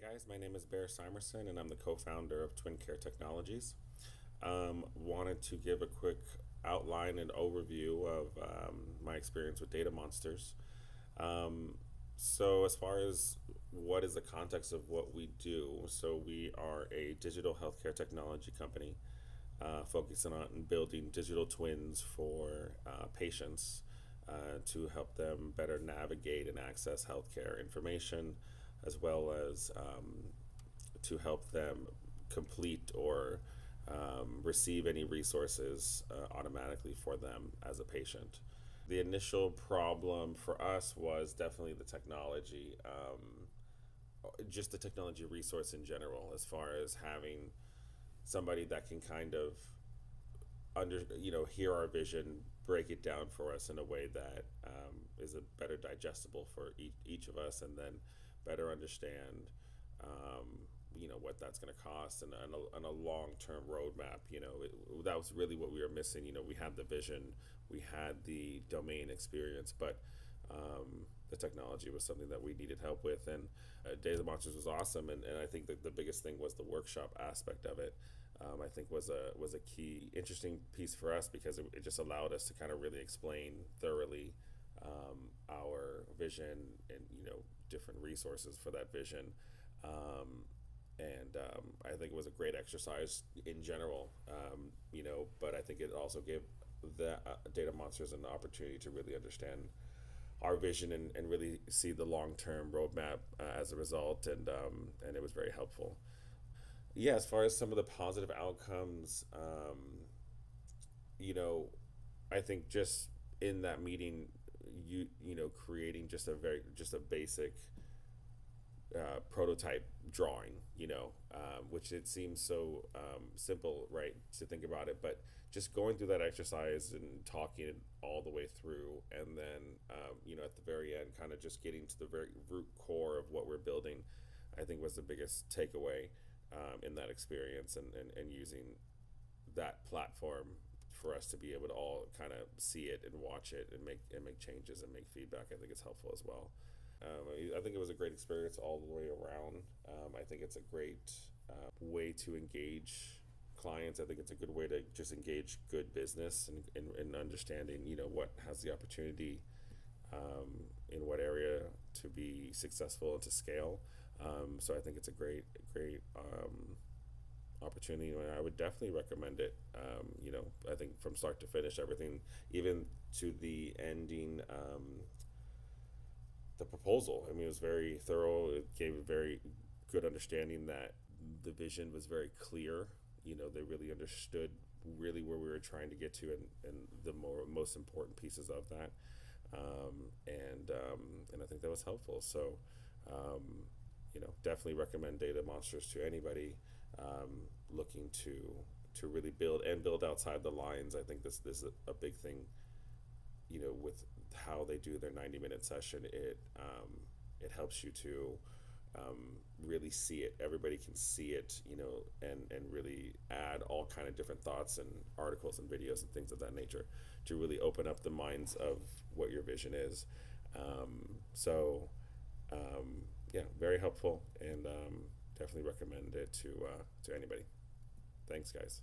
Hey guys, my name is Simerson and I'm the co-founder of TwinCare Technologies. Wanted to give a quick outline and overview of my experience with data monsters. So as far as what is the context of what we do, so we are a digital healthcare technology company focusing on building digital twins for patients to help them better navigate and access healthcare information, as well as to help them complete or receive any resources automatically for them as a patient. The initial problem for us was definitely the technology, just the technology resource in general, as far as having somebody that can kind of hear our vision, break it down for us in a way that is a better digestible for each of us, and then better understand what that's going to cost, and a long-term roadmap. That was really what we were missing. We had the vision, we had the domain experience, but the technology was something that we needed help with. And Data Monsters was awesome, and I think that the biggest thing was the workshop aspect of it. I think was a key interesting piece for us, because it just allowed us to kind of really explain thoroughly our vision, and different resources for that vision. And I think it was a great exercise in general. But I think it also gave the data monsters an opportunity to really understand our vision, and really see the long-term roadmap as a result, and it was very helpful. Yeah, as far as some of the positive outcomes, I think just in that meeting, creating just a basic prototype drawing, which it seems so simple, right, to think about it, but just going through that exercise and talking it all the way through, and then at the very end, kind of just getting to the very root core of what we're building, I think was the biggest takeaway in that experience, and using that platform for us to be able to all kind of see it and watch it, and make changes and make feedback. I think it's helpful as well. I think it was a great experience all the way around. I think it's a great way to engage clients. I think it's a good way to just engage good business, and understanding, what has the opportunity in what area to be successful and to scale. So I think it's a great opportunity, and I would definitely recommend it. I think from start to finish, everything, even to the ending. The proposal, I mean, it was very thorough. It gave a very good understanding that the vision was very clear. They really understood really where we were trying to get to, and the most important pieces of that. And I think that was helpful. So, definitely recommend Data Monsters to anybody looking to really build outside the lines. I think this is a big thing. With how they do their 90-minute session, it helps you to really see it. Everybody can see it, and really add all kind of different thoughts and articles and videos and things of that nature to really open up the minds of what your vision is. So, yeah, very helpful, and definitely recommend it to anybody. Thanks, guys.